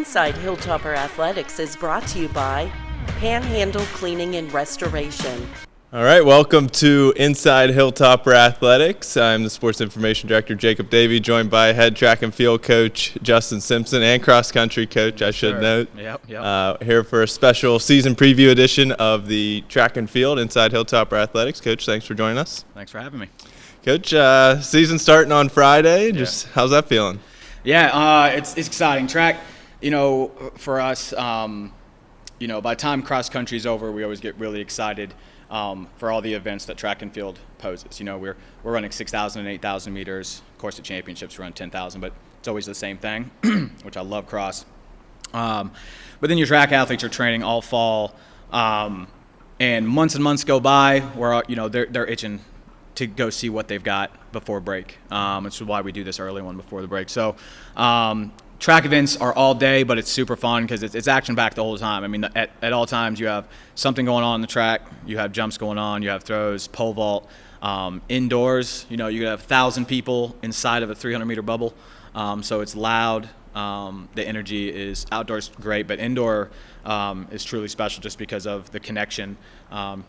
Inside Hilltopper Athletics is brought to you by Panhandle Cleaning and Restoration. All right, welcome to Inside Hilltopper Athletics. I'm the Sports Information Director, Jacob Davey, joined by Head Track and Field Coach Justin Simpson and Cross Country Coach, I should note. Yep. Here for a special season preview edition of the Track and Field Inside Hilltopper Athletics. Coach, thanks for joining us. Thanks for having me. Coach, season starting on Friday. How's that feeling? Yeah, it's exciting. Track, for us, by the time cross country is over, we always get really excited for all the events that track and field poses. We're running 6,000 and 8,000 meters. Of course, the championships run 10,000, but it's always the same thing, which I love cross. But then your track athletes are training all fall, and months go by where they're itching to go see what they've got before break, which is why we do this early one before the break. So track events are all day, but it's super fun because it's action-packed the whole time. I mean, at all times you have something going on the track. You have jumps going on. You have throws, pole vault. Indoors, you could have 1,000 people inside of a 300-meter bubble. So it's loud. The energy is outdoors great, but indoor is truly special just because of the connection.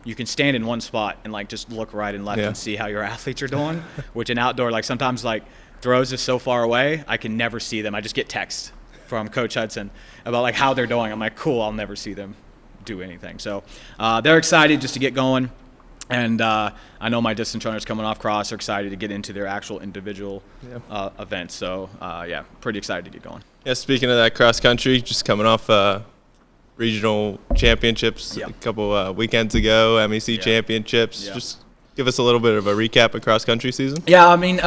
You can stand in one spot and just look right and left and see how your athletes are doing, which in outdoor, sometimes throws is so far away, I can never see them. I just get texts from Coach Hudson about how they're doing. I'm like, cool, I'll never see them do anything. So they're excited just to get going. And I know my distance runners coming off cross are excited to get into their actual individual events. So, pretty excited to get going. Yeah, speaking of that cross country, just coming off regional championships a couple weekends ago, MEC championships. Yeah. Just give us a little bit of a recap of cross country season. Yeah, I mean,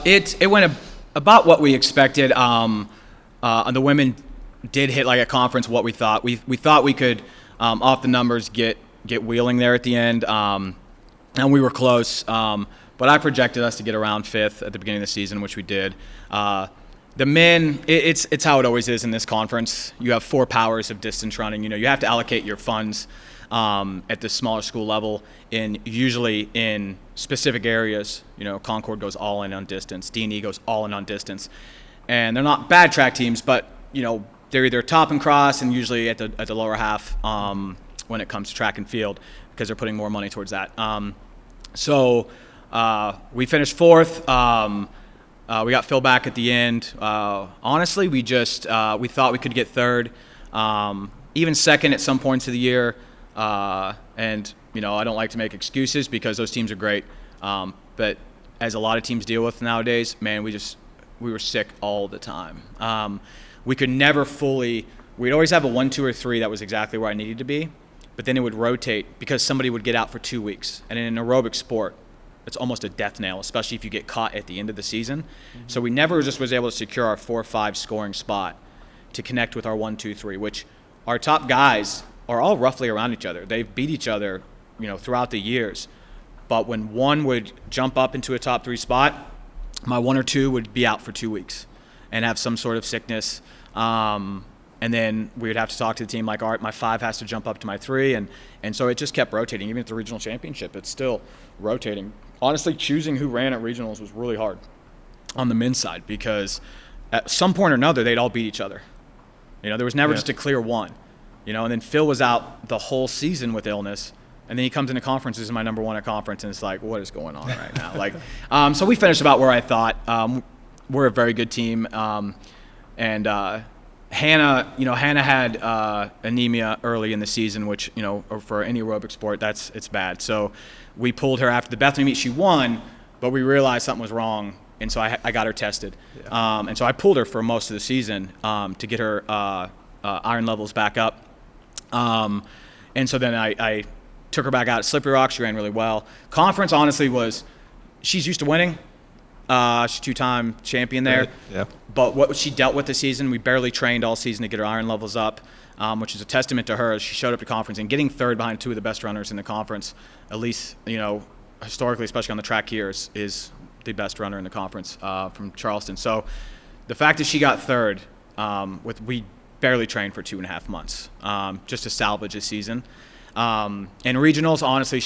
it went about what we expected. The women did hit a conference what we thought. We thought we could, off the numbers, get wheeling there at the end. And we were close, but I projected us to get around 5th at the beginning of the season, which we did. The men, it's how it always is in this conference. You have 4 powers of distance running. You have to allocate your funds at the smaller school level, usually in specific areas. Concord goes all in on distance. D&E goes all in on distance. And they're not bad track teams, but, they're either top and cross and usually at the lower half when it comes to track and field because they're putting more money towards that. So we finished 4th. We got Phil back at the end. Honestly, we thought we could get 3rd, even 2nd at some points of the year. And I don't like to make excuses because those teams are great. But as a lot of teams deal with nowadays, man, we were sick all the time. We could never we'd always have a 1, 2, or 3 that was exactly where I needed to be. But then it would rotate because somebody would get out for 2 weeks. And in an aerobic sport, it's almost a death nail, especially if you get caught at the end of the season. Mm-hmm. So we never just was able to secure our 4 or 5 scoring spot to connect with our 1, 2, 3, which our top guys are all roughly around each other. They've beat each other, throughout the years. But when one would jump up into a top 3 spot, my 1 or 2 would be out for 2 weeks and have some sort of sickness. And then we would have to talk to the team all right, my 5 has to jump up to my 3. And so it just kept rotating. Even at the regional championship, it's still rotating. Honestly, choosing who ran at regionals was really hard on the men's side because at some point or another, they'd all beat each other. There was never just a clear one. And then Phil was out the whole season with illness. And then he comes into conference, this is my number 1 at conference, and it's what is going on right now? So we finished about where I thought. We're a very good team. Hannah had anemia early in the season, which, for any aerobic sport, it's bad. So we pulled her after the Bethany meet. She won, but we realized something was wrong, and so I got her tested. Yeah. And so I pulled her for most of the season to get her iron levels back up. And so then I took her back out at Slippery Rock. She ran really well. Conference, honestly, she's used to winning. She's 2-time champion there. Yeah. But what she dealt with this season, we barely trained all season to get her iron levels up, which is a testament to her. She showed up to conference and getting 3rd behind 2 of the best runners in the conference, at least, historically, especially on the track here, is the best runner in the conference from Charleston. So the fact that she got 3rd, we barely trained for 2.5 months just to salvage a season. And regionals, honestly,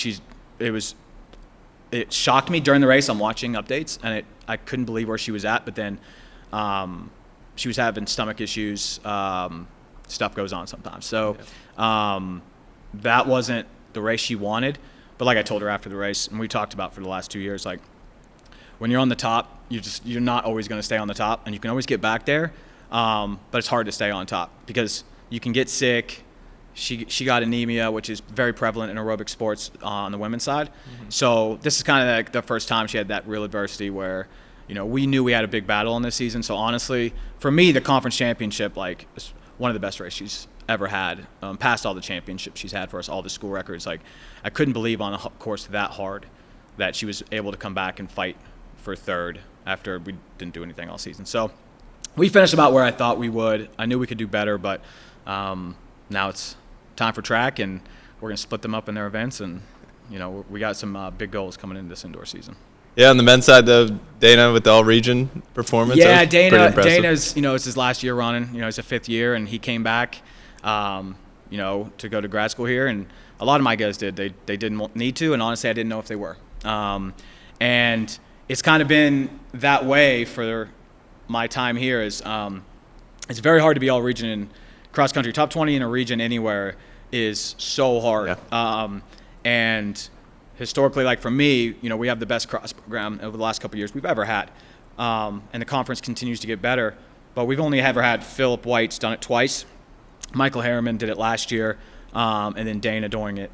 it shocked me during the race. I'm watching updates, and I couldn't believe where she was at. But then she was having stomach issues stuff goes on sometimes. So that wasn't the race she wanted. But like I told her after the race, and we talked about for the last 2 years, like when you're on the top, you're not always going to stay on the top, and you can always get back there. But it's hard to stay on top because you can get sick. She got anemia, which is very prevalent in aerobic sports on the women's side. Mm-hmm. So this is kind of like the first time she had that real adversity where, we knew we had a big battle in this season. So honestly, for me, the conference championship, like, is one of the best races she's ever had, past all the championships she's had for us, all the school records. Like, I couldn't believe on a course that hard that she was able to come back and fight for third after we didn't do anything all season. So we finished about where I thought we would. I knew we could do better, but now it's time for track, and we're going to split them up in their events, and we got some big goals coming into this indoor season. Yeah, on the men's side, though, Dana with the all-region performance. Yeah, Dana's it's his last year running. It's a fifth year, and he came back, to go to grad school here, and a lot of my guys did. They didn't need to, and honestly, I didn't know if they were. And it's kind of been that way for my time here. It's very hard to be all-region in cross country. Top 20 in a region anywhere is so hard. Yeah. And historically, like for me, we have the best cross program over the last couple of years we've ever had. And the conference continues to get better. But we've only ever had Philip White's done it twice. Michael Harriman did it last year, and then Dana doing it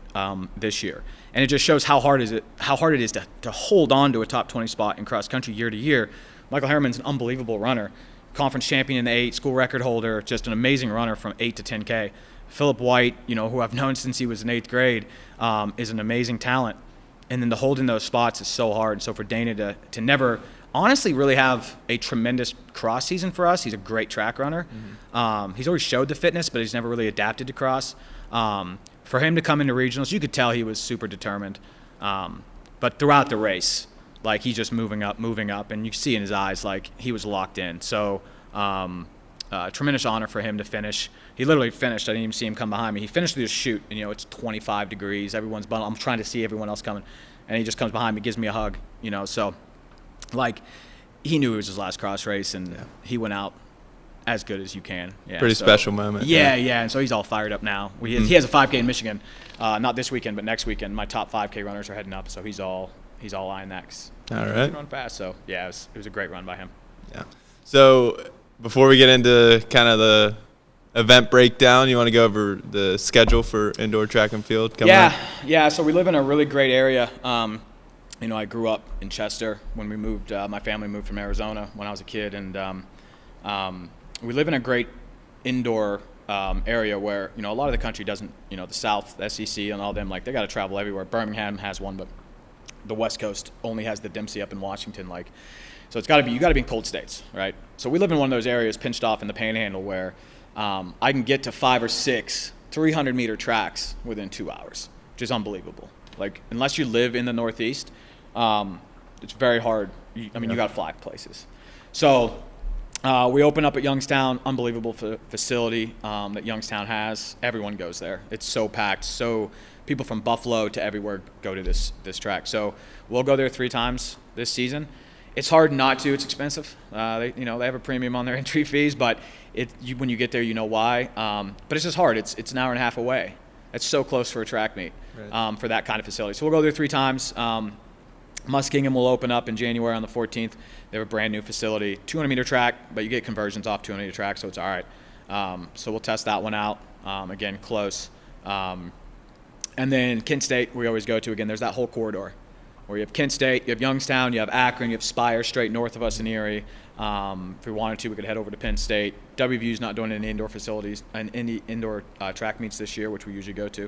this year. And it just shows how hard it is to hold on to a top 20 spot in cross country year to year. Michael Harriman's an unbelievable runner. Conference champion in the 8, school record holder, just an amazing runner from 8 to 10K. Philip White, who I've known since he was in 8th grade, is an amazing talent. And then to hold in those spots is so hard. And so for Dana to never honestly really have a tremendous cross season for us, he's a great track runner. Mm-hmm. He's always showed the fitness, but he's never really adapted to cross. For him to come into regionals, you could tell he was super determined. But throughout the race, like he's just moving up, and you see in his eyes like he was locked in. So tremendous honor for him to finish. He literally finished. I didn't even see him come behind me. He finished through the chute, and it's 25 degrees. Everyone's bundled. I'm trying to see everyone else coming, and he just comes behind me, gives me a hug. So like he knew it was his last cross race, and he went out as good as you can. Yeah, pretty special moment. Yeah. And so he's all fired up now. He has a 5K in Michigan, not this weekend, but next weekend. My top 5K runners are heading up, so he's all eyeing that. All right. He run fast, so yeah, it was a great run by him. Yeah. So before we get into kind of the event breakdown, you want to go over the schedule for indoor track and field coming up? Yeah. So we live in a really great area. I grew up in Chester when we moved. My family moved from Arizona when I was a kid, and we live in a great indoor area where a lot of the country doesn't. The South, the SEC, and all them, like they got to travel everywhere. Birmingham has one, but the West Coast only has the Dempsey up in Washington. So you got to be in cold states, right? So we live in one of those areas pinched off in the Panhandle where I can get to 5 or 6 300-meter tracks within 2 hours, which is unbelievable. Like unless you live in the Northeast, it's very hard. You got to fly places. So we open up at Youngstown, unbelievable facility that Youngstown has. Everyone goes there. It's so packed. So people from Buffalo to everywhere go to this track. So we'll go there 3 times this season. It's hard not to. It's expensive. They have a premium on their entry fees, but when you get there, you know why. But it's just hard. It's an hour and a half away. It's so close for a track meet for that kind of facility. So we'll go there 3 times. Muskingum will open up in January on the 14th. They have a brand new facility, 200-meter track, but you get conversions off 200-meter track, so it's all right. So we'll test that one out. Again, close. And then Kent State, we always go to. Again, there's that whole corridor where you have Kent State, you have Youngstown, you have Akron, you have Spire straight north of us in Erie. If we wanted to, we could head over to Penn State. WVU's not doing any indoor facilities and any indoor track meets this year, which we usually go to.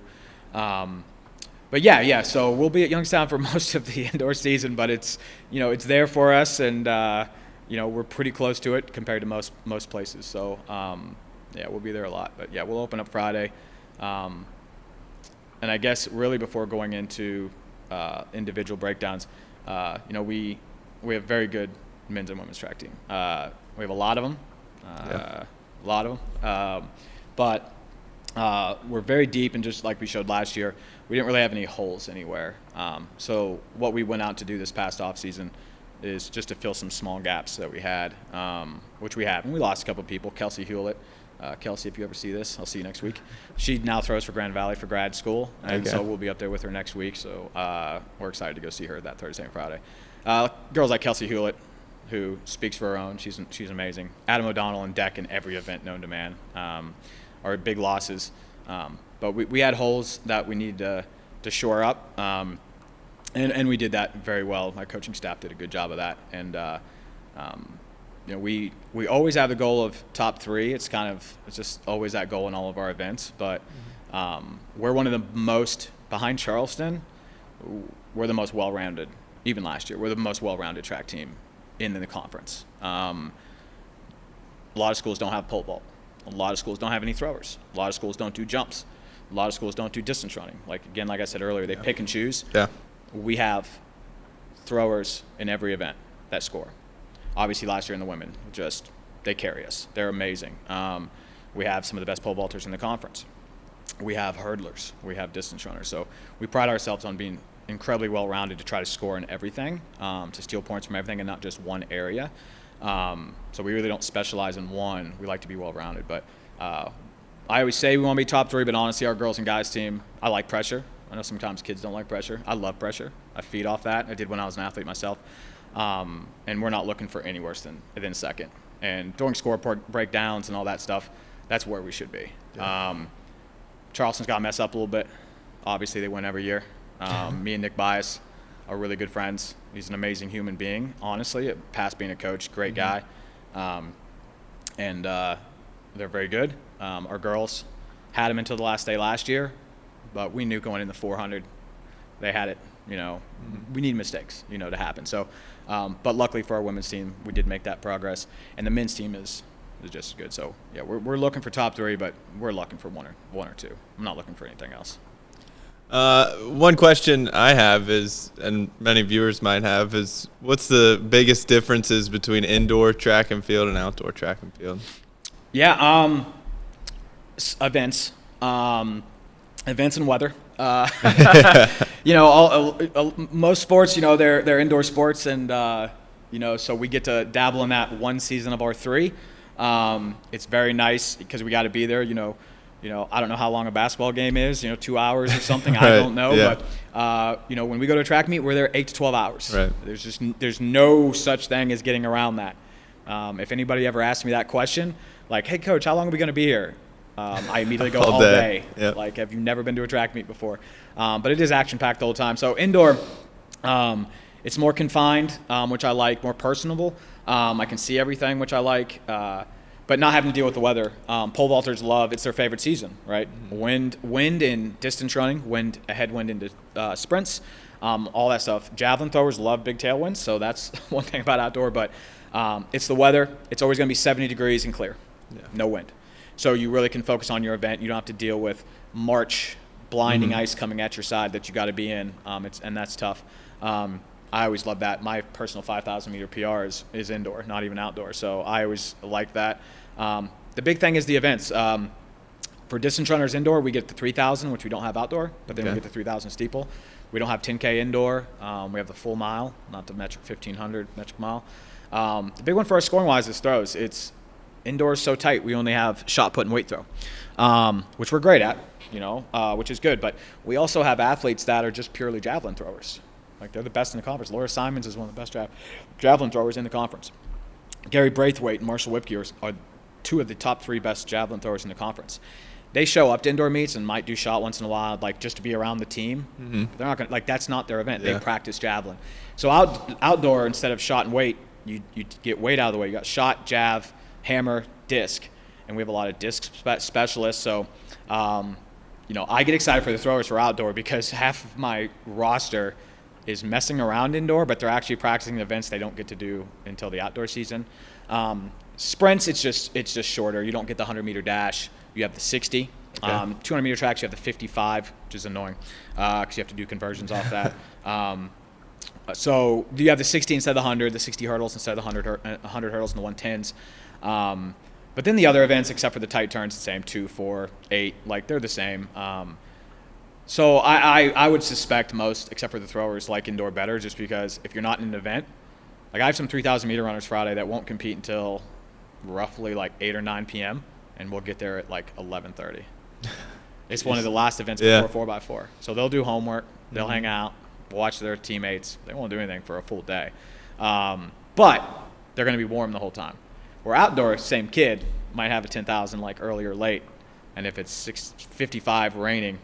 But yeah. So we'll be at Youngstown for most of the indoor season, but it's there for us, and we're pretty close to it compared to most places. So we'll be there a lot. But yeah, we'll open up Friday, and I guess really before going into individual breakdowns, we have very good men's and women's track team. We have a lot of them, but we're very deep, and just like we showed last year, we didn't really have any holes anywhere. So what we went out to do this past off season is just to fill some small gaps that we had, which we have. And we lost a couple of people. Kelsey Hewlett Kelsey, if you ever see this, I'll see you next week. She now throws for Grand Valley for grad school, and so we'll be up there with her next week. So we're excited to go see her that Thursday and Friday. Girls like Kelsey Hewlett, who speaks for her own. She's amazing. Adam O'Donnell and Deck in every event known to man are big losses. But we had holes that we needed to shore up, and we did that very well. My coaching staff did a good job of that. And we always have the goal of top 3. It's just always that goal in all of our events. But we're one of the most, behind Charleston, we're the most well-rounded. Even last year, we're the most well-rounded track team in the conference. A lot of schools don't have pole vault. A lot of schools don't have any throwers. A lot of schools don't do jumps. A lot of schools don't do distance running. Like I said earlier, they pick and choose. Yeah. We have throwers in every event that score. Obviously, last year in the women, they carry us. They're amazing. We have some of the best pole vaulters in the conference. We have hurdlers. We have distance runners. So we pride ourselves on being incredibly well-rounded to try to score in everything, to steal points from everything and not just one area. So we really don't specialize in one. We like to be well-rounded. But I always say we want to be top 3, but honestly, our girls and guys team, I like pressure. I know sometimes kids don't like pressure. I love pressure. I feed off that. I did when I was an athlete myself. And we're not looking for any worse than second. And during score breakdowns and all that stuff, that's where we should be. Yeah. Charleston's got to mess up a little bit. Obviously, they win every year. Me and Nick Bias are really good friends. He's an amazing human being, honestly, past being a coach, great guy. And they're very good. Our girls had him until the last day last year, but we knew going in the 400, they had it. We need mistakes, to happen. So, but luckily for our women's team, we did make that progress, and the men's team is just as good. So, yeah, we're looking for top 3, but we're looking for one or two. I'm not looking for anything else. One question I have is, and many viewers might have, is what's the biggest differences between indoor track and field and outdoor track and field? Yeah, events and weather. Most sports, they're indoor sports, and so we get to dabble in that one season of our 3. It's very nice because we got to be there. I don't know how long a basketball game is. 2 hours or something. I don't know, yeah. But when we go to a track meet, we're there 8 to 12 hours. Right. There's no such thing as getting around that. If anybody ever asks me that question, like, hey coach, how long are we going to be here? I immediately go all day. Yep. Like, have you never been to a track meet before? But it is action-packed the whole time. So indoor, it's more confined, which I like, more personable. I can see everything, which I like, but not having to deal with the weather. Pole vaulters it's their favorite season, right? Mm-hmm. Wind in distance running, a headwind into sprints, all that stuff. Javelin throwers love big tailwinds, so that's one thing about outdoor. But it's the weather. It's always going to be 70 degrees and clear, no wind. So you really can focus on your event. You don't have to deal with March blinding ice coming at your side that you got to be in, and that's tough. I always love that. My personal 5,000 meter PR is indoor, not even outdoor. So I always like that. The big thing is the events. For distance runners indoor, we get the 3,000, which we don't have outdoor, but then we get the 3,000 steeple. We don't have 10K indoor. We have the full mile, not the metric 1,500 metric mile. The big one for us scoring-wise is throws. It's indoors so tight, we only have shot put and weight throw, which we're great at, which is good. But we also have athletes that are just purely javelin throwers. Like, they're the best in the conference. Laura Simons is one of the best javelin throwers in the conference. Gary Braithwaite and Marshall Whipke are 2 of the top 3 best javelin throwers in the conference. They show up to indoor meets and might do shot once in a while, like just to be around the team. Mm-hmm. But they're not gonna, that's not their event. Yeah. They practice javelin. So outdoor, instead of shot and weight, you get weight out of the way. You got shot, jav, hammer, disc, and we have a lot of disc specialists. So, I get excited for the throwers for outdoor because half of my roster is messing around indoor, but they're actually practicing the events they don't get to do until the outdoor season. Sprints, it's just shorter. You don't get the 100-meter dash. You have the 60. 200-meter tracks, you have the 55, which is annoying because you have to do conversions off that. So you have the 60 instead of the 100, the 60 hurdles instead of the 100 hurdles and the 110s. But then the other events, except for the tight turns, the same, 2, 4, 8, they're the same. So I would suspect most, except for the throwers, like indoor better, just because if you're not in an event, I have some 3,000 meter runners Friday that won't compete until roughly 8 or 9 p.m. and we'll get there at like 11:30. It's one of the last events Yeah. before 4x4. So they'll do homework, they'll hang out, watch their teammates. They won't do anything for a full day. But they're going to be warm the whole time. Where outdoor, same kid might have a 10,000 like early or late, and if it's 6:55 raining,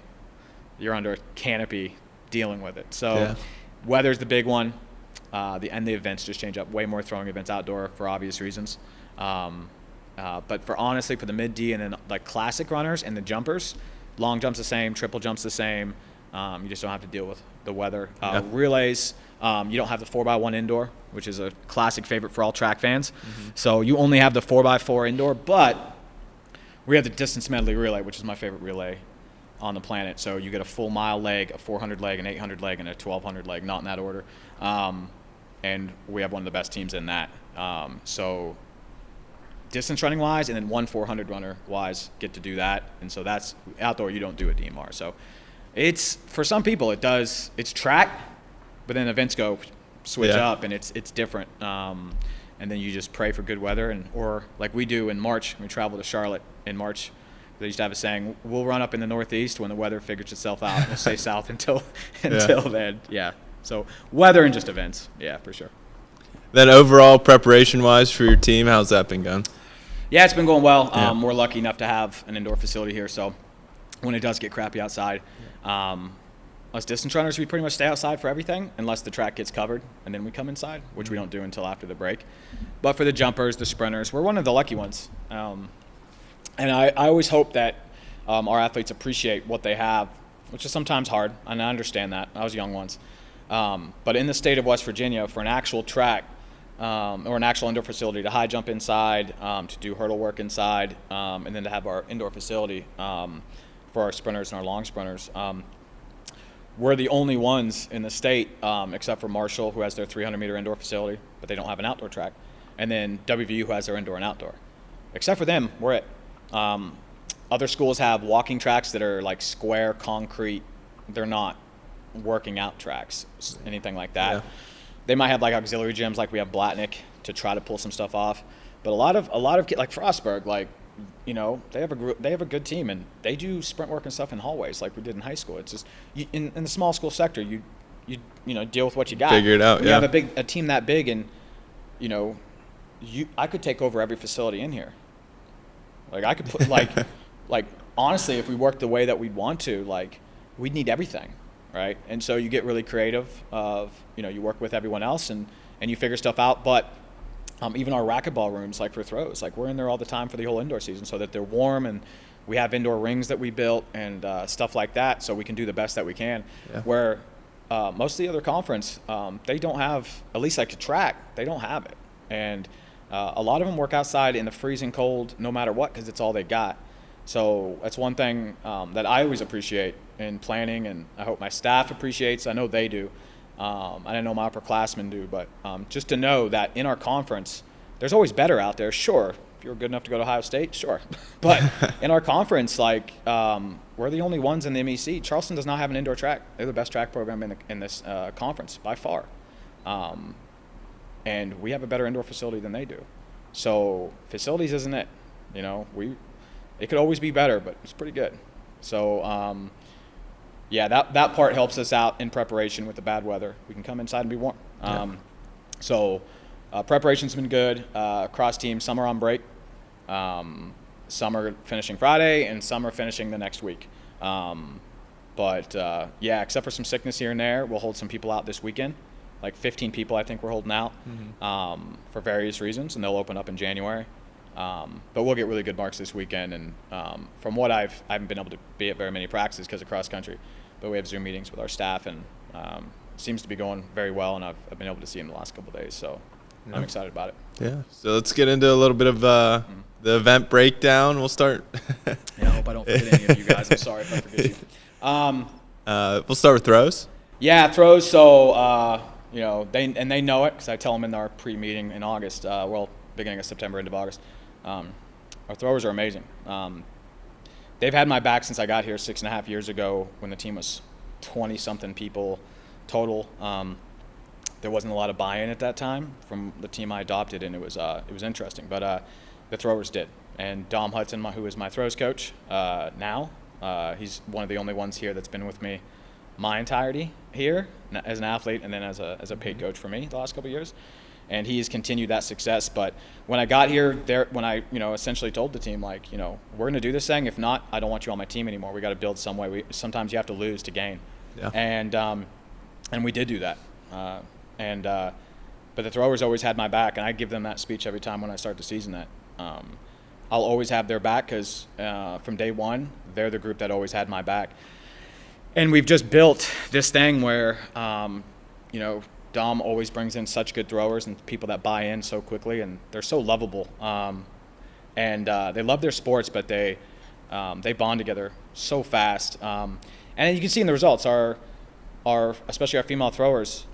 you're under a canopy dealing with it. So weather's the big one. The events just change up. Way more throwing events outdoor for obvious reasons. But honestly, for the mid-D and then like classic runners and the jumpers, long jump's the same, triple jump's the same. You just don't have to deal with the weather. Relays, you don't have the 4x1 indoor, which is a classic favorite for all track fans. So you only have the 4x4 indoor, but we have the distance medley relay, which is my favorite relay on the planet. So you get a full mile leg, a 400 leg, an 800 leg, and a 1200 leg, not in that order. And we have one of the best teams in that. So distance running wise, and then one 400 runner wise get to do that. And so that's outdoor, you don't do a DMR. So it's, for some people it's track, but then events go switch up and it's different. And then you just pray for good weather, or like we do in March, we travel to Charlotte in March. They used to have a saying, we'll run up in the Northeast when the weather figures itself out. We'll stay south until then. Yeah. So weather and just events. Yeah, for sure. Then overall preparation-wise for your team, how's that been going? Yeah, it's been going well. We're lucky enough to have an indoor facility here. So when it does get crappy outside, us distance runners, we pretty much stay outside for everything unless the track gets covered, and then we come inside, which we don't do until after the break. But for the jumpers, the sprinters, we're one of the lucky ones. And I always hope that our athletes appreciate what they have, which is sometimes hard, and I understand that. I was young once. But in the state of West Virginia, for an actual track or an actual indoor facility to high jump inside, to do hurdle work inside, and then to have our indoor facility for our sprinters and our long sprinters, we're the only ones in the state, except for Marshall, who has their 300-meter indoor facility, but they don't have an outdoor track, and then WVU, who has their indoor and outdoor. Except for them, we're it. Other schools have walking tracks that are like square concrete. They're not working out tracks, anything like that. Yeah. They might have like auxiliary gyms, like we have Blatnick, to try to pull some stuff off. But a lot of kids, like Frostburg, like, you know, they have a good team, and they do sprint work and stuff in hallways like we did in high school. It's just in the small school sector, you deal with what you got. Figure it out. You have a team that big, and I could take over every facility in here. Like I could put like honestly, if we worked the way that we'd want to, like we'd need everything, right? And so you get really creative of, you work with everyone else and you figure stuff out. But even our racquetball rooms, like for throws, like we're in there all the time for the whole indoor season so that they're warm, and we have indoor rings that we built and stuff like that, so we can do the best that we can. Yeah. Where most of the other conference, they don't have, at least like a track, they don't have it. And a lot of them work outside in the freezing cold no matter what, because it's all they got. So that's one thing that I always appreciate in planning, and I hope my staff appreciates. I know they do. I know my upperclassmen do, but just to know that in our conference, there's always better out there. Sure, if you're good enough to go to Ohio State, sure. But in our conference, like we're the only ones in the MEC. Charleston does not have an indoor track. They're the best track program in this conference by far. And we have a better indoor facility than they do. So facilities isn't it. It could always be better, but it's pretty good. So, that part helps us out in preparation with the bad weather. We can come inside and be warm. So preparation's been good. Cross team, some are on break. Some are finishing Friday, and some are finishing the next week. Except for some sickness here and there, we'll hold some people out this weekend. Like 15 people, I think we're holding out for various reasons, and they'll open up in January. But we'll get really good marks this weekend. And from what I haven't been able to be at very many practices because of cross country, but we have Zoom meetings with our staff, and it seems to be going very well. And I've been able to see them the last couple of days, so I'm excited about it. Yeah. So let's get into a little bit of the event breakdown. We'll start. I hope I don't forget any of you guys. I'm sorry if I forget you. We'll start with throws. Yeah, throws. So they know it because I tell them in our pre-meeting in August. Beginning of September, end of August. Our throwers are amazing. They've had my back since I got here 6.5 years ago when the team was 20-something people total. There wasn't a lot of buy-in at that time from the team I adopted, and it was interesting. But the throwers did. and Dom Hudson, who is my throws coach now. He's one of the only ones here that's been with me my entirety here as an athlete, and then as a paid coach for me the last couple of years. And he's continued that success. But when I got here, when I essentially told the team, like, we're going to do this thing. If not, I don't want you on my team anymore. We got to build some way. Sometimes you have to lose to gain. Yeah. And we did do that. But the throwers always had my back, and I give them that speech every time when I start the season. That I'll always have their back because from day one, they're the group that always had my back. And we've just built this thing where, Dom always brings in such good throwers and people that buy in so quickly, and they're so lovable. And they love their sports, but they bond together so fast. And you can see in the results, especially our female throwers,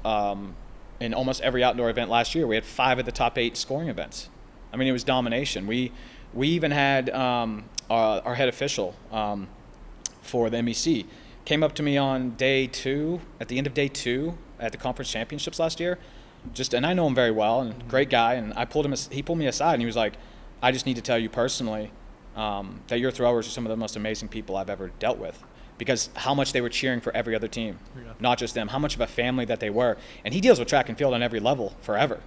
in almost every outdoor event last year, we had 5 of the top 8 scoring events. I mean, it was domination. We even had our head official for the MEC came up to me on day 2, at the end of day 2 at the conference championships last year. And I know him very well, and great guy. And he pulled me aside, and he was like, "I just need to tell you personally that your throwers are some of the most amazing people I've ever dealt with." Because how much they were cheering for every other team, not just them, how much of a family that they were. And he deals with track and field on every level forever.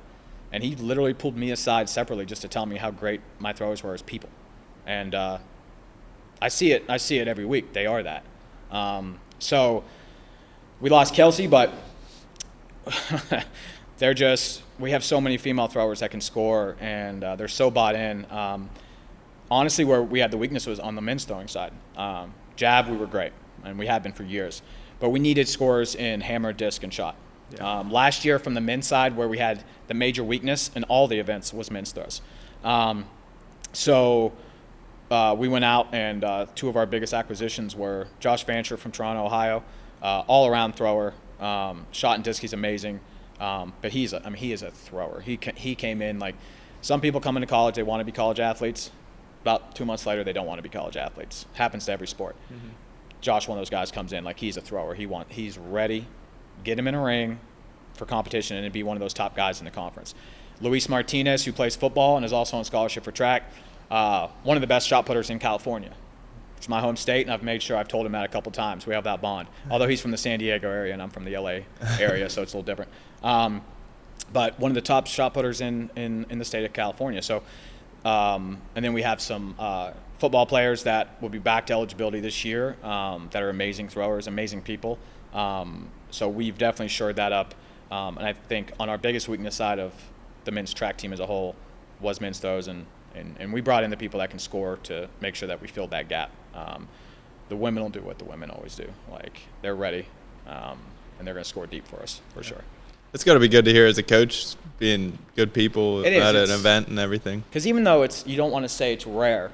And he literally pulled me aside separately just to tell me how great my throwers were as people. And I see it every week. They are that. So we lost Kelsey, but we have so many female throwers that can score, and they're so bought in. Honestly, where we had the weakness was on the men's throwing side. Jab, we were great, and we have been for years. But we needed scorers in hammer, disc, and shot. Yeah. Last year, from the men's side, where we had the major weakness in all the events was men's throws. So we went out, and 2 of our biggest acquisitions were Josh Fancher from Toronto, Ohio, all-around thrower. Shot and disc, he's amazing. But he is a thrower. He came in like some people come into college, they want to be college athletes. About 2 months later, they don't want to be college athletes. Happens to every sport. Mm-hmm. Josh, one of those guys, comes in like he's a thrower. He's ready. Get him in a ring for competition and be one of those top guys in the conference. Luis Martinez, who plays football and is also on scholarship for track, one of the best shot putters in California. It's my home state, and I've made sure I've told him that a couple times. We have that bond. Although he's from the San Diego area and I'm from the LA area, so it's a little different. But one of the top shot putters in the state of California. So. And then we have some football players that will be back to eligibility this year that are amazing throwers, amazing people. So we've definitely shored that up. And I think on our biggest weakness side of the men's track team as a whole was men's throws. And we brought in the people that can score to make sure that we filled that gap. The women will do what the women always do. Like, they're ready, and they're going to score deep for us, for sure. It's got to be good to hear as a coach, being good people at an event and everything. Because even though you don't want to say it's rare, it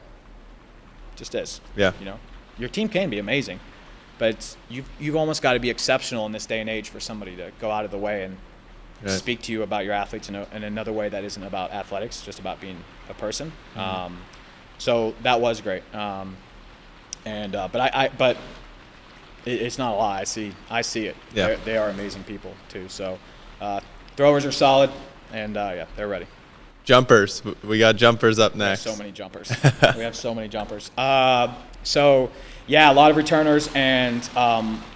just is. Yeah. Your team can be amazing, but you've almost got to be exceptional in this day and age for somebody to go out of the way and speak to you about your athletes in another way that isn't about athletics, just about being a person. Mm-hmm. So that was great. But it's not a lie. I see it. Yeah. They are amazing people too. So. Throwers are solid, and they're ready. Jumpers. We got jumpers up next. We have so many jumpers. So, a lot of returners, and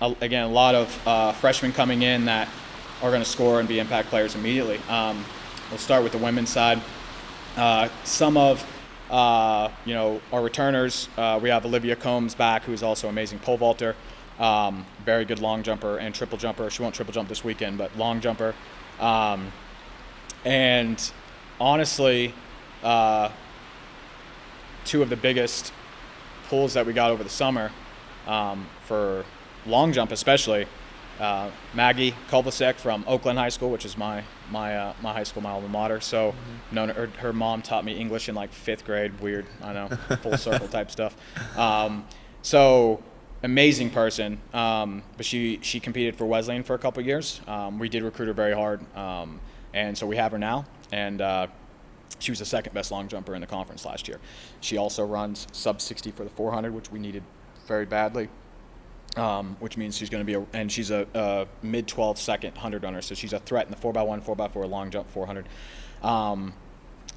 again, a lot of freshmen coming in that are going to score and be impact players immediately. We'll start with the women's side. Some of our returners, we have Olivia Combs back, who's also an amazing pole vaulter. Very good long jumper and triple jumper. She won't triple jump this weekend, but long jumper. And honestly, 2 of the biggest pulls that we got over the summer for long jump especially, Maggie Kolbasek from Oakland High School, which is my high school, my alma mater. So known her mom taught me English in like 5th grade. Weird, I know, full circle type stuff. So amazing person, but she competed for Wesleyan for a couple of years. We did recruit her very hard, and so we have her now, and she was the 2nd best long jumper in the conference last year. She also runs sub 60 for the 400, which we needed very badly, which means she's going to be and she's a mid 12 second 100 runner, so she's a threat in the 4x1, 4x4 long jump 400.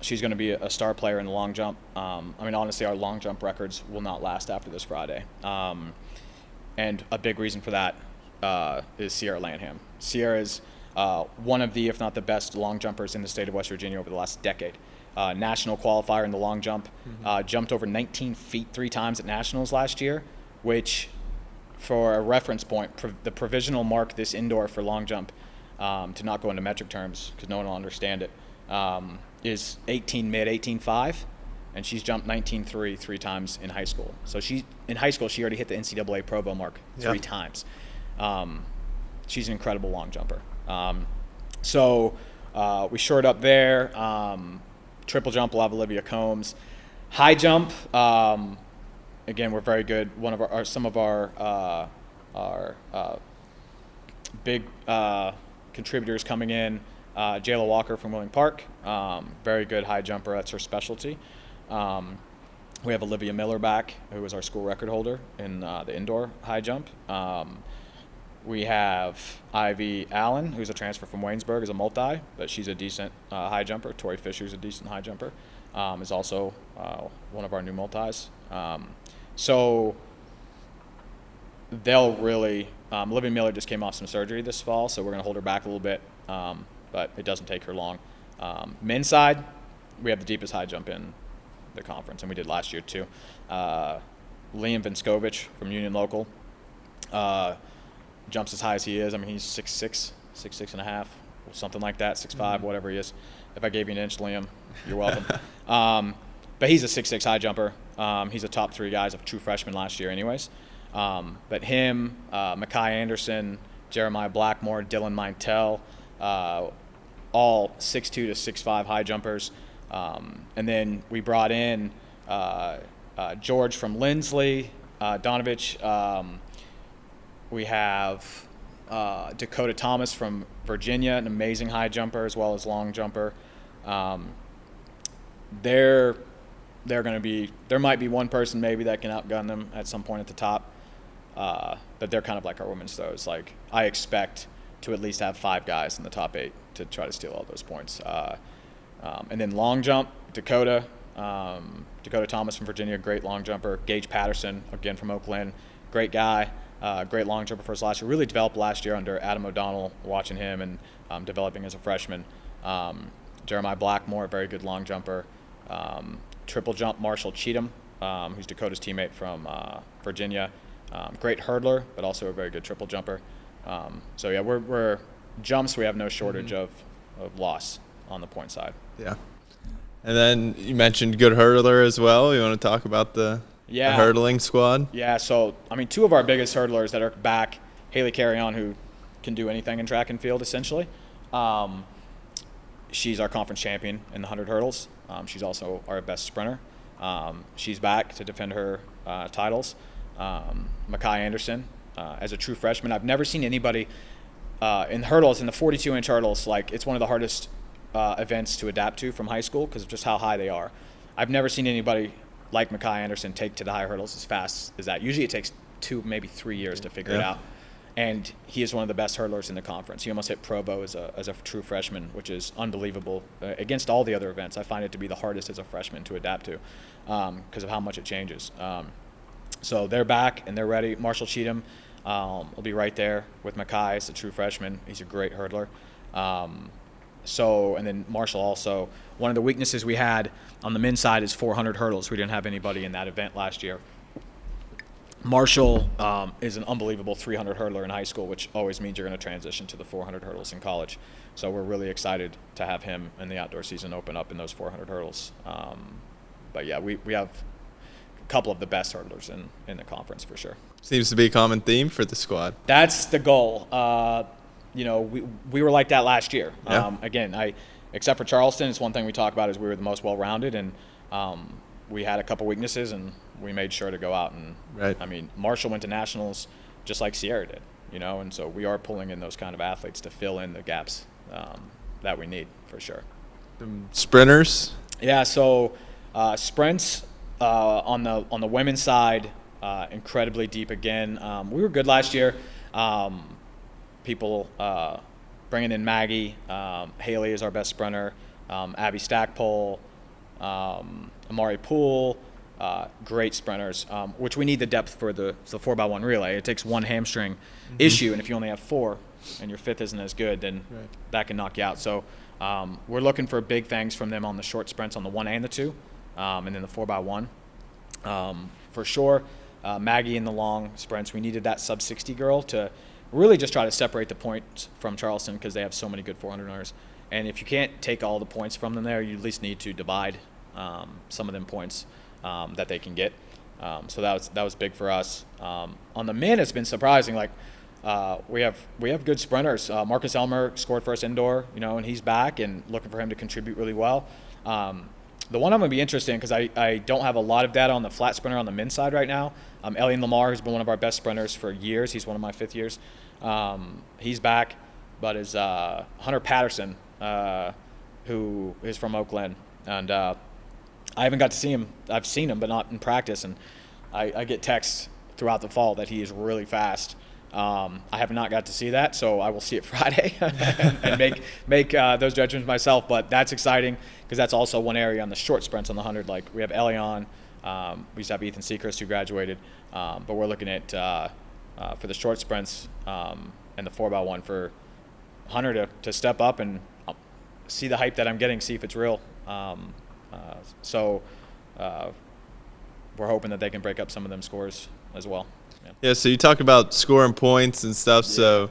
she's going to be a star player in the long jump. I mean, honestly, our long jump records will not last after this Friday. And a big reason for that is Sierra Lanham. Sierra is one of the, if not the best, long jumpers in the state of West Virginia over the last decade. National qualifier in the long jump, jumped over 19 feet 3 times at nationals last year, which, for a reference point, the provisional mark this indoor for long jump, to not go into metric terms because no one will understand it, is 18 mid, 18.5, and she's jumped 19.3 3 times in high school. So in high school, she already hit the NCAA Provo mark 3 times. She's an incredible long jumper. So we shored up there. Triple jump, we'll have Olivia Combs. High jump, again, we're very good. One of some of our big contributors coming in. Jayla Walker from Willing Park, very good high jumper. That's her specialty. We have Olivia Miller back, who was our school record holder in the indoor high jump. We have Ivy Allen, who's a transfer from Waynesburg, is a multi, but she's a decent high jumper. Tori Fisher's a decent high jumper, is also one of our new multis. So they'll really Olivia Miller just came off some surgery this fall, so we're going to hold her back a little bit, but it doesn't take her long. Men's side, we have the deepest high jump in the conference, and we did last year too. Liam Vinskovich from Union Local jumps as high as he is. I mean, he's 6'6", 6'6.5", something like that, 6'5", whatever he is. If I gave you an inch, Liam, you're welcome. But he's a 6'6" high jumper. He's a top 3 guy as a true freshman last year anyways. But him, Makai Anderson, Jeremiah Blackmore, Dylan Mintel, all 6'2" to 6'5" high jumpers. And then we brought in George from Lindsley, Donovich. We have Dakota Thomas from Virginia, an amazing high jumper as well as long jumper. They're going to be – there might be one person maybe that can outgun them at some point at the top, but they're kind of like our women's throws. Like, I expect to at least have 5 guys in the top 8 to try to steal all those points. And then long jump, Dakota Thomas from Virginia, great long jumper. Gage Patterson, again from Oakland, great guy. Great long jumper for us last year. Really developed last year under Adam O'Donnell, watching him and developing as a freshman. Jeremiah Blackmore, very good long jumper. Triple jump, Marshall Cheatham, who's Dakota's teammate from Virginia. Great hurdler, but also a very good triple jumper. So yeah, we're jumps. We have no shortage of loss on the point side. Yeah. And then you mentioned good hurdler as well. You want to talk about the hurdling squad? Yeah, so, I mean, 2 of our biggest hurdlers that are back, Haley Carrion, who can do anything in track and field, essentially. She's our conference champion in the 100 hurdles. She's also our best sprinter. She's back to defend her titles. Makai Anderson, as a true freshman. I've never seen anybody in hurdles, in the 42-inch hurdles, like, it's one of the hardest events to adapt to from high school because of just how high they are. I've never seen anybody like Makai Anderson take to the high hurdles as fast as that. Usually it takes 2, maybe 3 years to figure it out. And he is one of the best hurdlers in the conference. He almost hit Provo as a true freshman, which is unbelievable. Against all the other events, I find it to be the hardest as a freshman to adapt to because of how much it changes. So they're back and they're ready. Marshall Cheatham will be right there with Makai as a true freshman. He's a great hurdler. And then Marshall also, one of the weaknesses we had on the men's side is 400 hurdles. We didn't have anybody in that event last year. Marshall is an unbelievable 300 hurdler in high school, which always means you're going to transition to the 400 hurdles in college. So we're really excited to have him in the outdoor season open up in those 400 hurdles. But yeah, we have a couple of the best hurdlers in the conference for sure. Seems to be a common theme for the squad. That's the goal. We were like that last year. Yeah. Again, except for Charleston, it's one thing we talk about is we were the most well-rounded, and we had a couple weaknesses, and we made sure to go out and. Right. I mean, Marshall went to nationals just like Sierra did, and so we are pulling in those kind of athletes to fill in the gaps that we need for sure. Sprinters. Yeah. So sprints on the women's side, incredibly deep again. We were good last year. People bringing in Maggie. Haley is our best sprinter. Abby Stackpole, Amari Poole, great sprinters, which we need the depth for the 4x1 relay. It takes one hamstring issue, and if you only have 4 and your 5th isn't as good, then that can knock you out. So we're looking for big things from them on the short sprints on the 1 and the 2, and then the 4x1. For sure, Maggie in the long sprints, we needed that sub-60 girl to really just try to separate the points from Charleston because they have so many good 400 runners. And if you can't take all the points from them there, you at least need to divide some of them points that they can get. So that was big for us. On the men, it's been surprising. Like we have good sprinters. Marcus Elmer scored first indoor, and he's back and looking for him to contribute really well. The one I'm going to be interested in, because I don't have a lot of data on the flat sprinter on the men's side right now. Elian Lamar has been one of our best sprinters for years. He's one of my 5th years. He's back, but is Hunter Patterson, who is from Oakland. And I haven't got to see him. I've seen him, but not in practice. And I get texts throughout the fall that he is really fast. I have not got to see that, so I will see it Friday and make those judgments myself. But that's exciting because that's also one area on the short sprints on the 100. Like we have Elion, we used to have Ethan Seacrest who graduated, but we're looking at for the short sprints and the 4x1 for Hunter to step up and see the hype that I'm getting, see if it's real. So we're hoping that they can break up some of them scores as well. Yeah, so you talk about scoring points and stuff, so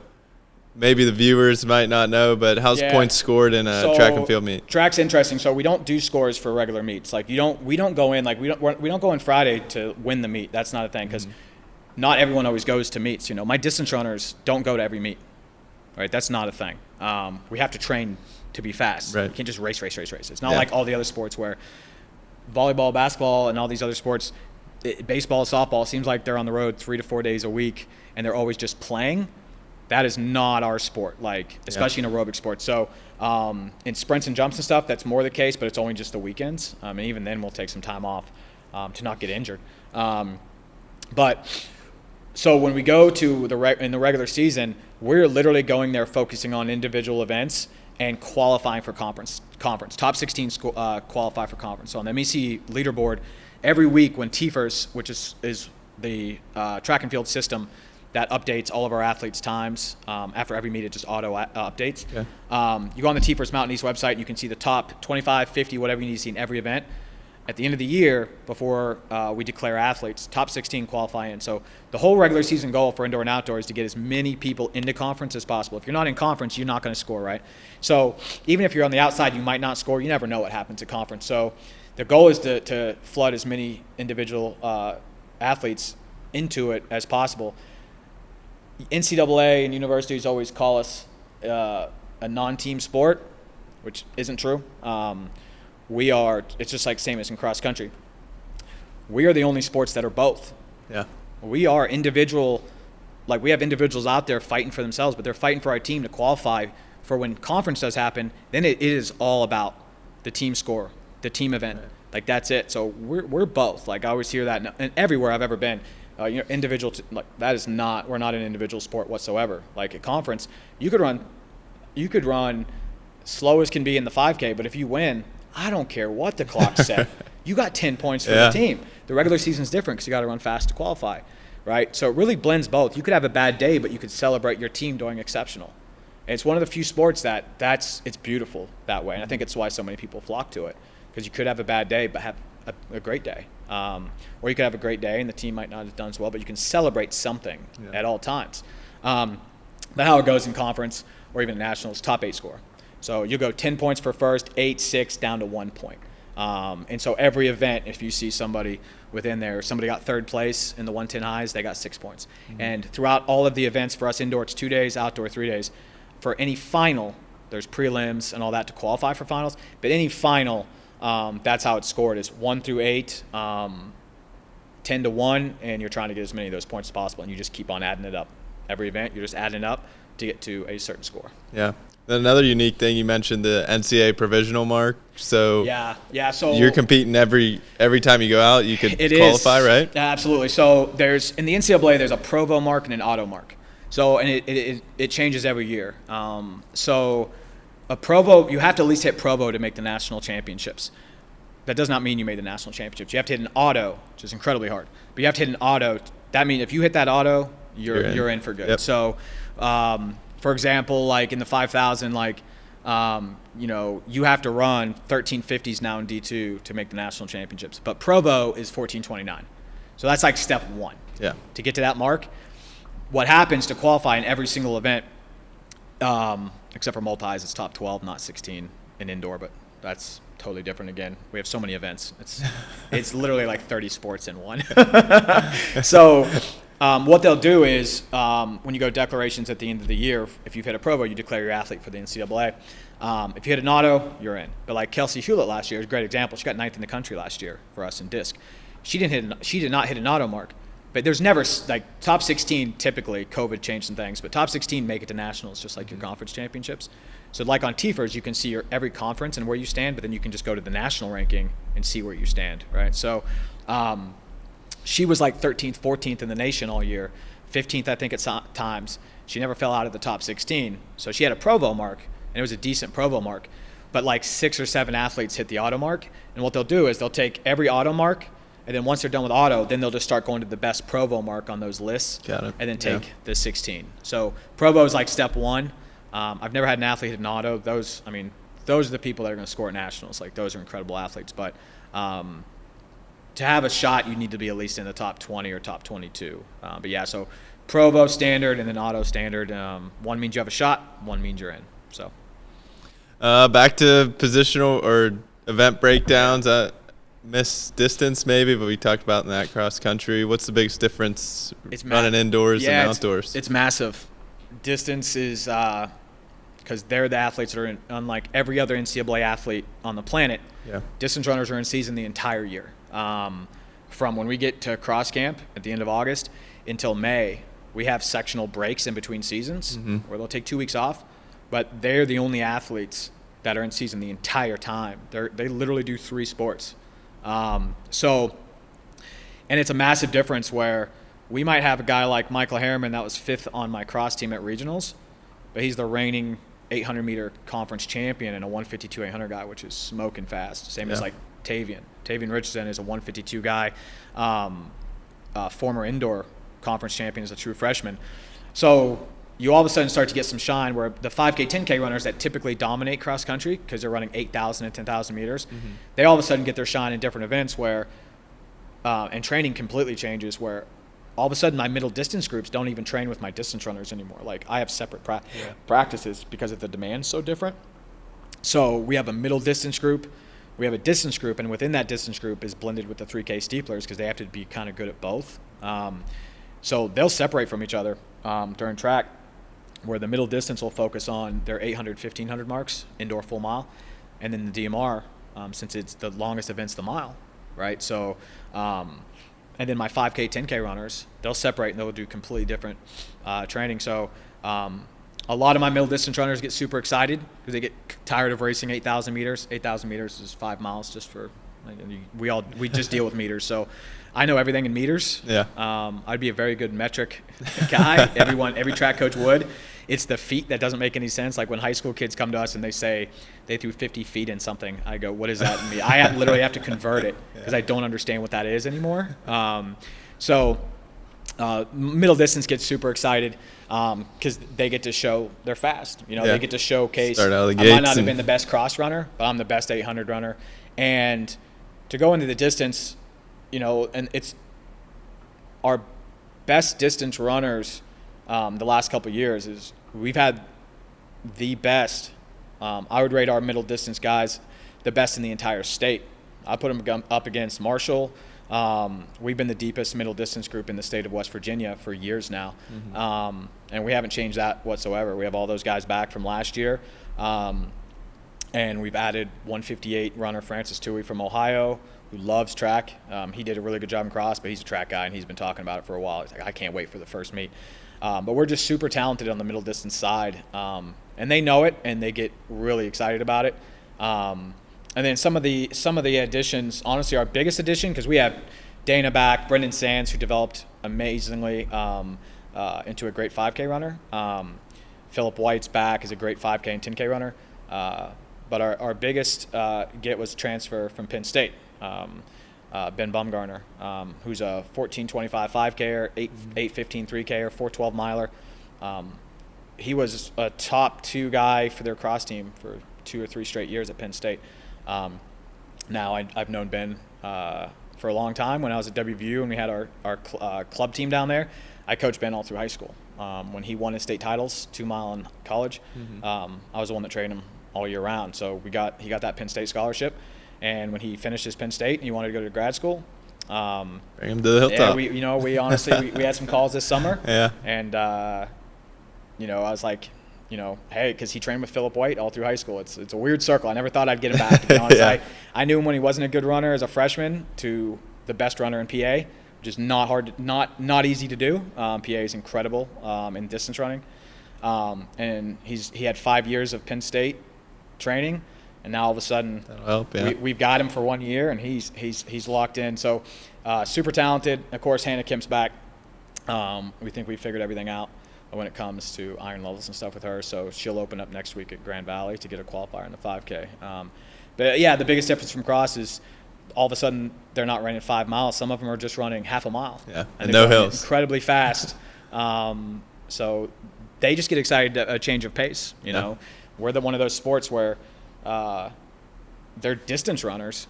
maybe the viewers might not know, but how's points scored in a track and field meet? Track's interesting. So we don't do scores for regular meets. Like we don't go in we don't go in Friday to win the meet. That's not a thing because not everyone always goes to meets. My distance runners don't go to every meet. Right? That's not a thing. We have to train to be fast. Right. You can't just race. It's not like all the other sports where volleyball, basketball, and all these other sports. Baseball, softball, seems like they're on the road 3 to 4 days a week and they're always just playing. That is not our sport, especially in aerobic sports. So in sprints and jumps and stuff, that's more the case, but it's only just the weekends. And even then we'll take some time off to not get injured. But so when we go to in the regular season, we're literally going there focusing on individual events and qualifying for conference. Top 16 qualify for conference. So on the MEC leaderboard, every week when TFRS, which is the track and field system that updates all of our athletes' times, after every meet it just auto updates. Okay. You go on the TFRS Mountain East website and you can see the top 25, 50, whatever you need to see in every event. At the end of the year, before we declare athletes, top 16 qualify in. So the whole regular season goal for indoor and outdoor is to get as many people into conference as possible. If you're not in conference, you're not going to score, right? So even if you're on the outside, you might not score. You never know what happens at conference. So the goal is to flood as many individual athletes into it as possible. NCAA and universities always call us a non-team sport, which isn't true. It's just like same as in cross country. We are the only sports that are both. Yeah. We are individual, we have individuals out there fighting for themselves, but they're fighting for our team to qualify for when conference does happen. Then it is all about the team score, the team event. Right. That's it. So we're both. I always hear that, and everywhere I've ever been, individual. We're not an individual sport whatsoever. At conference, you could run slow as can be in the 5K, but if you win, I don't care what the clock said. You got 10 points for the team. The regular season is different because you got to run fast to qualify, right? So it really blends both. You could have a bad day, but you could celebrate your team doing exceptional. And it's one of the few sports it's beautiful that way, and I think it's why so many people flock to it, because you could have a bad day but have a great day, or you could have a great day and the team might not have done as well, but you can celebrate something at all times. But how it goes in conference or even nationals, top 8 score. So you go 10 points for first, 8, 6, down to 1 point. And so every event, if you see somebody within there, somebody got 3rd place in the 110 highs, they got 6 points. Mm-hmm. And throughout all of the events, for us indoor, it's 2 days, outdoor 3 days. For any final, there's prelims and all that to qualify for finals. But any final, that's how it's scored, is 1 through 8, 10 to 1, and you're trying to get as many of those points as possible. And you just keep on adding it up. Every event, you're just adding it up to get to a certain score. Yeah. Then another unique thing, you mentioned the NCAA provisional mark. So So you're competing every time you go out. You could qualify, right? Absolutely. So in the NCAA, there's a Provo mark and an auto mark. So and it changes every year. So a Provo, you have to at least hit Provo to make the national championships. that does not mean you made the national championships. You have to hit an auto, which is incredibly hard. But you have to hit an auto. That means if you hit that auto, you're in for good. Yep. So, for example, like in the 5,000, you have to run 1350s now in D2 to make the national championships. But Provo is 1429. So that's like step one. Yeah. To get to that mark. What happens to qualify in every single event, except for multis, it's top 12, not 16 in indoor, but that's totally different again. We have so many events. It's literally like 30 sports in one. So what they'll do is when you go declarations at the end of the year, if you've hit a Provo, you declare your athlete for the NCAA. If you hit an auto, you're in. But like Kelsey Hewlett last year is a great example. She got 9th in the country last year for us in disc. She did not hit an auto mark. But there's never, like, top 16 typically, COVID changed some things, but top 16 make it to nationals just like your conference championships. So like on TFERS, you can see every conference and where you stand, but then you can just go to the national ranking and see where you stand, right? So she was like 13th, 14th in the nation all year, 15th I think at times. She never fell out of the top 16. So she had a Provo mark, and it was a decent Provo mark. But like 6 or 7 athletes hit the auto mark, and what they'll do is they'll take every auto mark, and then once they're done with auto, then they'll just start going to the best Provo mark on those lists. Got it. And then take the 16. So Provo is like step one. I've never had an athlete hit an auto. Those are the people that are going to score at nationals. Like, those are incredible athletes. But to have a shot, you need to be at least in the top 20 or top 22. But yeah, so Provo standard and then auto standard. One means you have a shot. One means you're in. So back to positional or event breakdowns. Missed distance maybe, but we talked about in that cross country. What's the biggest difference running indoors and outdoors? It's massive. Distance is because they're the athletes that are in, unlike every other NCAA athlete on the planet. Yeah. Distance runners are in season the entire year. From when we get to cross camp at the end of August until May, we have sectional breaks in between seasons where they'll take 2 weeks off, but they're the only athletes that are in season the entire time. They literally do 3 sports. And it's a massive difference where we might have a guy like Michael Harriman that was 5th on my cross team at regionals, but he's the reigning 800-meter conference champion and a 152-800 guy, which is smoking fast. Same as like Tavian. Tavian Richardson is a 152 guy, former indoor conference champion as a true freshman. So you all of a sudden start to get some shine where the 5K, 10K runners that typically dominate cross country because they're running 8,000 and 10,000 meters, they all of a sudden get their shine in different events where, and training completely changes where all of a sudden my middle distance groups don't even train with my distance runners anymore. Like, I have separate practices because of the demand's so different. So we have a middle distance group, we have a distance group, and within that distance group is blended with the 3K steeplers because they have to be kind of good at both. So they'll separate from each other during track, where the middle distance will focus on their 800, 1,500 marks, indoor full mile, and then the DMR, since it's the longest event's the mile, right? So, and then my 5K, 10K runners, they'll separate and they'll do completely different training. So a lot of my middle distance runners get super excited because they get tired of racing 8,000 meters. 8,000 meters is 5 miles just for, we just deal with meters. So I know everything in meters. Yeah. I'd be a very good metric guy. Every track coach would. It's the feet that doesn't make any sense. Like when high school kids come to us and they say they threw 50 feet in something, I go, what does that mean? I literally have to convert it because I don't understand what that is anymore. Middle distance gets super excited because they get to show they're fast. They get to showcase. Start out of the I gates might not have been the best cross runner, but I'm the best 800 runner. And to go into the distance, and it's our best distance runners the last couple of years is we've had the best. I would rate our middle distance guys the best in the entire state. I put them up against Marshall. We've been the deepest middle distance group in the state of West Virginia for years now, and we haven't changed that whatsoever. We have all those guys back from last year, and we've added 158 runner Francis Tui from Ohio, who loves track. He did a really good job in cross, but he's a track guy, and he's been talking about it for a while. He's like, I can't wait for the first meet. But we're just super talented on the middle distance side, and they know it, and they get really excited about it. And then some of the additions, honestly, our biggest addition, because we have Dana back, Brendan Sands, who developed amazingly into a great 5K runner. Philip White's back is a great 5K and 10K runner. But our biggest get was transfer from Penn State. Ben Bumgarner, who's a 14:25 5Ker, 8:15 3Ker, 4:12 miler. He was a top 2 guy for their cross team for 2 or 3 straight years at Penn State. Now I've known Ben for a long time. When I was at WVU and we had our club team down there, I coached Ben all through high school. When he won his state titles, 2 mile in college, I was the one that trained him all year round. So he got that Penn State scholarship. And when he finished his Penn State and he wanted to go to grad school, bring him to the Hilltop. Yeah, we honestly we had some calls this summer. Yeah. And I was like, hey, because he trained with Phillip White all through high school. It's a weird circle. I never thought I'd get him back. To be honest, Yeah. I knew him when he wasn't a good runner as a freshman to the best runner in PA, which is not easy to do. PA is incredible in distance running, and he had 5 years of Penn State training. And now all of a sudden, that'll help, yeah. we've got him for 1 year, and he's locked in. So super talented. Of course, Hannah Kim's back. We think we figured everything out when it comes to iron levels and stuff with her. So she'll open up next week at Grand Valley to get a qualifier in the 5K. But yeah, the biggest difference from cross is all of a sudden they're not running 5 miles. Some of them are just running half a mile. Yeah, and no hills. Incredibly fast. So they just get excited to a change of pace. You know, we're one of those sports where they're distance runners,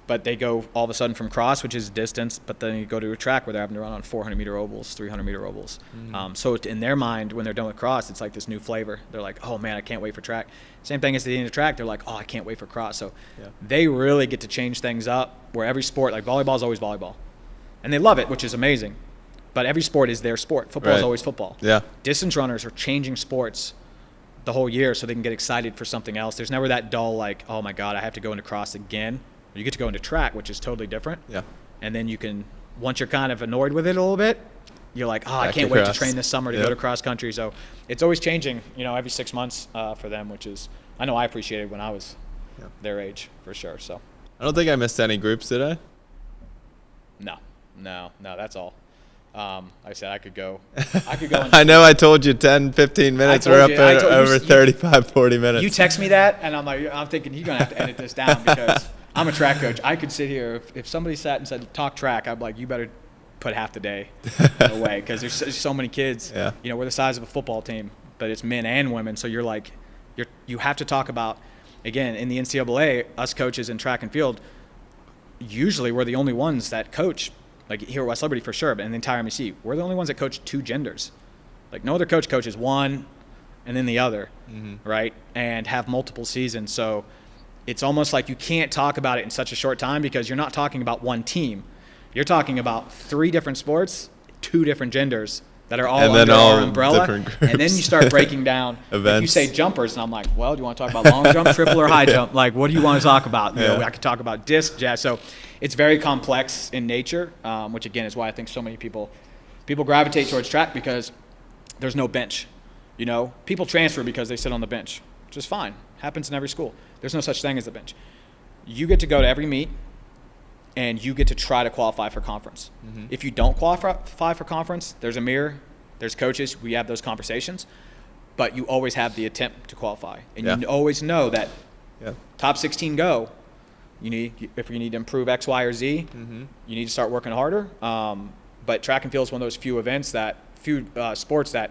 but they go all of a sudden from cross, which is distance, but then you go to a track where they're having to run on 400-meter ovals, 300-meter ovals. So in their mind, when they're done with cross, it's like this new flavor. They're like, oh, man, I can't wait for track. Same thing as the end of track. They're like, oh, I can't wait for cross. So they really get to change things up where every sport, like volleyball is always volleyball. And they love it, which is amazing. But every sport is their sport. Football is always football. Yeah. Distance runners are changing sports the whole year so they can get excited for something else. There's never that dull, like, oh, my God, I have to go into cross again. You get to go into track, which is totally different. Yeah. And then you can, once you're kind of annoyed with it a little bit, you're like, oh, I can't wait to train this summer to go to cross country. So it's always changing, every 6 months for them, which is, I know I appreciated when I was their age for sure. So I don't think I missed any groups, did I? No, that's all. Like I said, I could go. I know I told you 10, 15 minutes. We're up at over 35, 40 minutes. You text me that, and I'm thinking you're going to have to edit this down because I'm a track coach. I could sit here. If somebody sat and said, talk track, I'd be like, you better put half the day away because there's so many kids. Yeah. We're the size of a football team, but it's men and women. So you have to talk about, again, in the NCAA, us coaches in track and field, usually we're the only ones that coach. Like here at West Liberty for sure, but in the entire MEC, we're the only ones that coach 2 genders. Like no other coach coaches one and then the other, right? And have multiple seasons. So it's almost like you can't talk about it in such a short time because you're not talking about one team. You're talking about 3 different sports, 2 different genders that are all under our umbrella. And then you start breaking down. If you say jumpers, and I'm like, well, do you want to talk about long jump, triple, or high jump? Like, what do you want to talk about? I could talk about disc, jazz. So it's very complex in nature, which, again, is why I think so many people gravitate towards track because there's no bench. People transfer because they sit on the bench, which is fine. Happens in every school. There's no such thing as a bench. You get to go to every meet, and you get to try to qualify for conference. If you don't qualify for conference, there's a mirror, there's coaches, we have those conversations, but you always have the attempt to qualify. And you always know that top 16 go. If you need to improve X, Y, or Z, you need to start working harder. But track and field is one of those few sports that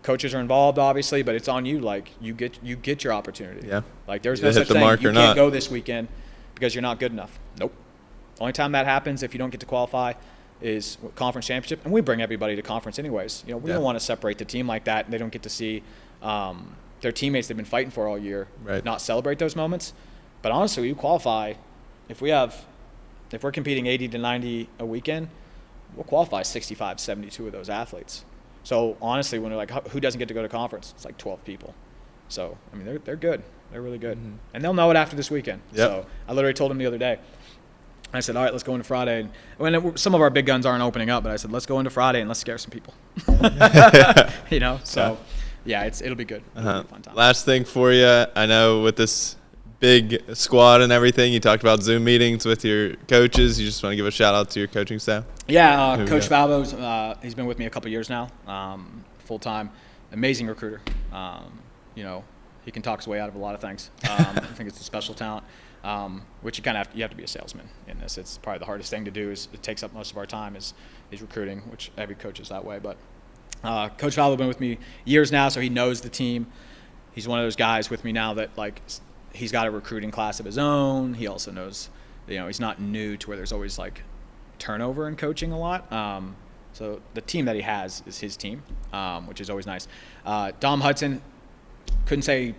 coaches are involved, obviously, but it's on you. Like you get your opportunity. Yeah. Like there's no such thing. You can't go this weekend because you're not good enough. Nope. Only time that happens if you don't get to qualify is conference championship, and we bring everybody to conference anyways. We don't want to separate the team like that, and they don't get to see their teammates they've been fighting for all year not celebrate those moments. But honestly, you qualify. If we're competing 80 to 90 a weekend, we'll qualify 65, 72 of those athletes. So honestly, when they're like, who doesn't get to go to conference? It's like 12 people. So I mean, they're good. They're really good, and they'll know it after this weekend. So I literally told them the other day. I said, all right, let's go into Friday. And when some of our big guns aren't opening up, but I said, let's go into Friday and let's scare some people. So it'll be good. It'll be a fun time. Last thing for you, I know with this big squad and everything, you talked about Zoom meetings with your coaches. You just want to give a shout out to your coaching staff? Yeah, Coach Falbo's, he's been with me a couple years now, full time, amazing recruiter. He can talk his way out of a lot of things. I think it's a special talent, which you have to be a salesman in this. It's probably the hardest thing to do. It takes up most of our time is recruiting, which every coach is that way. But Coach Vallo's been with me years now, so he knows the team. He's one of those guys with me now that he's got a recruiting class of his own. He also knows, he's not new to where there's always turnover in coaching a lot. So the team that he has is his team, which is always nice. Dom Hudson, couldn't say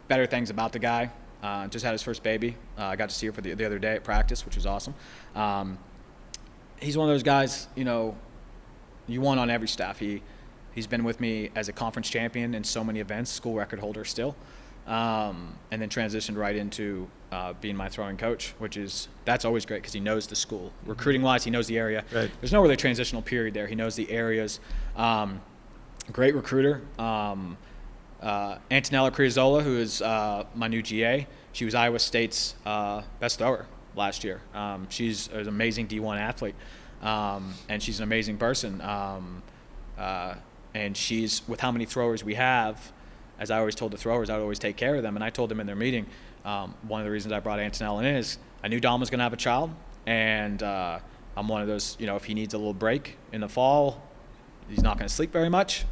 better things about the guy. Just had his first baby. I got to see her for the other day at practice, which was awesome. He's one of those guys, you want on every staff. He's been with me as a conference champion in so many events, school record holder still, and then transitioned right into being my throwing coach, that's always great because he knows the school. Recruiting-wise, he knows the area. Right. There's no really transitional period there. He knows the areas. Great recruiter. Antonella Criazola, who is my new GA, she was Iowa State's best thrower last year. She's an amazing D1 athlete, and she's an amazing person. And she's, with how many throwers we have, as I always told the throwers, I would always take care of them. And I told them in their meeting, one of the reasons I brought Antonella in is I knew Dom was going to have a child. And I'm one of those, if he needs a little break in the fall, he's not going to sleep very much,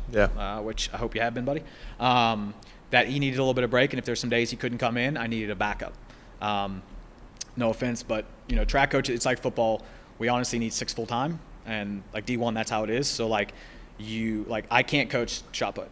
which I hope you have been, buddy, that he needed a little bit of break. And if there's some days he couldn't come in, I needed a backup. No offense, but, track coach, it's like football. We honestly need 6 full-time. And, D1, that's how it is. So, I can't coach shot put.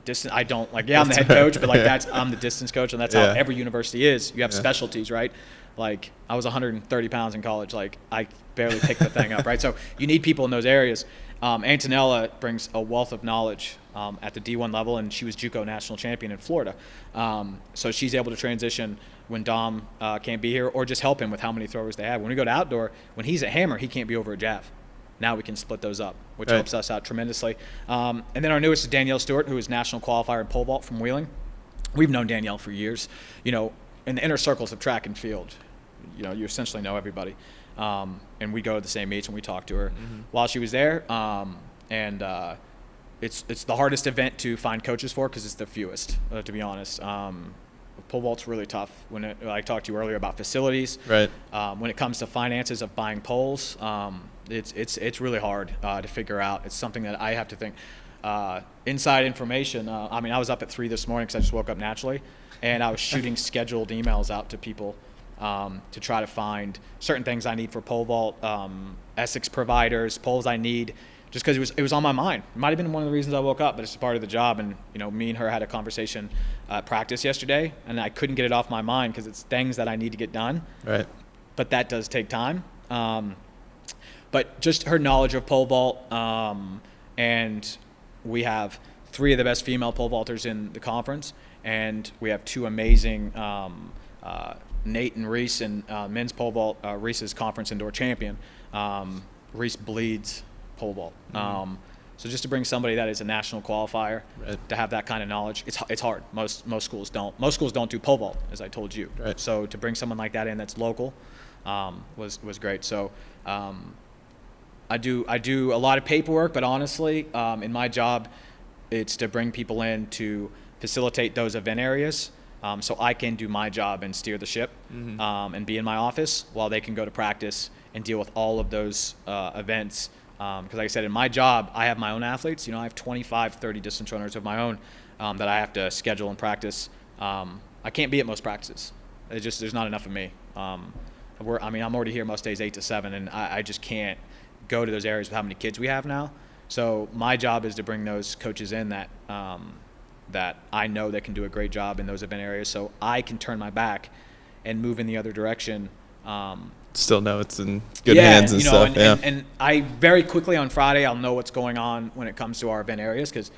Distance, I don't, I'm the head coach, but, I'm the distance coach, and that's how every university is. You have specialties, right? I was 130 pounds in college. I barely picked the thing up, right? So you need people in those areas. Antonella brings a wealth of knowledge at the D1 level, and she was JUCO national champion in Florida. So she's able to transition when Dom can't be here, or just help him with how many throwers they have. When we go to outdoor, when he's at hammer, he can't be over a jav. Now we can split those up, which helps us out tremendously. And then our newest is Danielle Stewart, who is national qualifier in pole vault from Wheeling. We've known Danielle for years. In the inner circles of track and field, you essentially know everybody. And we go to the same meets and we talk to her while she was there. It's the hardest event to find coaches for because it's the fewest, to be honest. Pole vault's really tough. I talked to you earlier about facilities. Right. When it comes to finances of buying poles, it's really hard to figure out. It's something that I have to think. Inside information. I was up at 3 this morning because I just woke up naturally, and I was shooting scheduled emails out to people to try to find certain things I need for pole vault, Essex providers, poles I need, just because it was on my mind. It might have been one of the reasons I woke up, but it's part of the job. And me and her had a conversation at practice yesterday, and I couldn't get it off my mind because it's things that I need to get done. Right. But that does take time. But just her knowledge of pole vault, and we have 3 of the best female pole vaulters in the conference, and we have 2 amazing Nate and Reese in men's pole vault. Reese is conference indoor champion. Reese bleeds pole vault. So just to bring somebody that is a national qualifier to have that kind of knowledge, it's hard. Most schools don't. Most schools don't do pole vault, as I told you. Right. So to bring someone like that in that's local was great. So I do a lot of paperwork, but honestly, in my job, it's to bring people in to facilitate those event areas, so I can do my job and steer the ship, and be in my office while they can go to practice and deal with all of those events. Because like I said, in my job, I have my own athletes. I have 25, 30 distance runners of my own that I have to schedule and practice. I can't be at most practices. There's not enough of me. I'm already here most days 8 to 7, and I just can't go to those areas with how many kids we have now. So my job is to bring those coaches in that I know that can do a great job in those event areas, so I can turn my back and move in the other direction. Still know it's in good hands and stuff. And I very quickly on Friday, I'll know what's going on when it comes to our event areas, because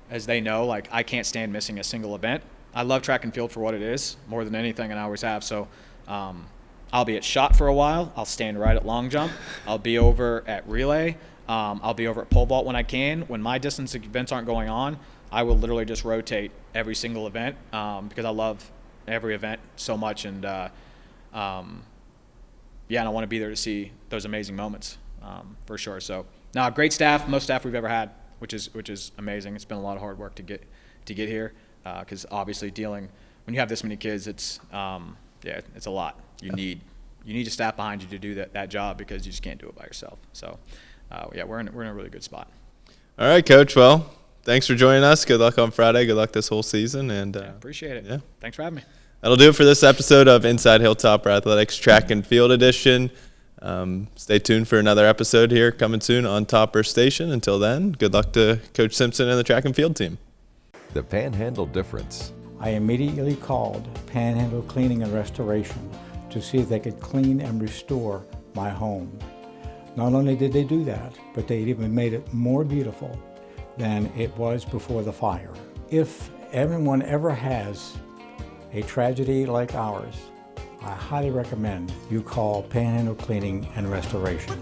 as they know, I can't stand missing a single event. I love track and field for what it is more than anything, and I always have. So I'll be at shot for a while. I'll stand right at long jump. I'll be over at relay. I'll be over at pole vault when I can. When my distance events aren't going on, I will literally just rotate every single event because I love every event so much. And and I want to be there to see those amazing moments for sure. So great staff, most staff we've ever had, which is amazing. It's been a lot of hard work to get here. because obviously when you have this many kids, it's it's a lot. You need a staff behind you to do that job, because you just can't do it by yourself. So we're in a really good spot. All right, Coach. Well, thanks for joining us. Good luck on Friday. Good luck this whole season. And appreciate it. Yeah. Thanks for having me. That'll do it for this episode of Inside Hilltopper Athletics Track and Field Edition. Stay tuned for another episode here coming soon on Topper Station. Until then, good luck to Coach Simpson and the track and field team. The Panhandle Difference. I immediately called Panhandle Cleaning and Restoration to see if they could clean and restore my home. Not only did they do that, but they even made it more beautiful than it was before the fire. If everyone ever has a tragedy like ours, I highly recommend you call Panhandle Cleaning and Restoration.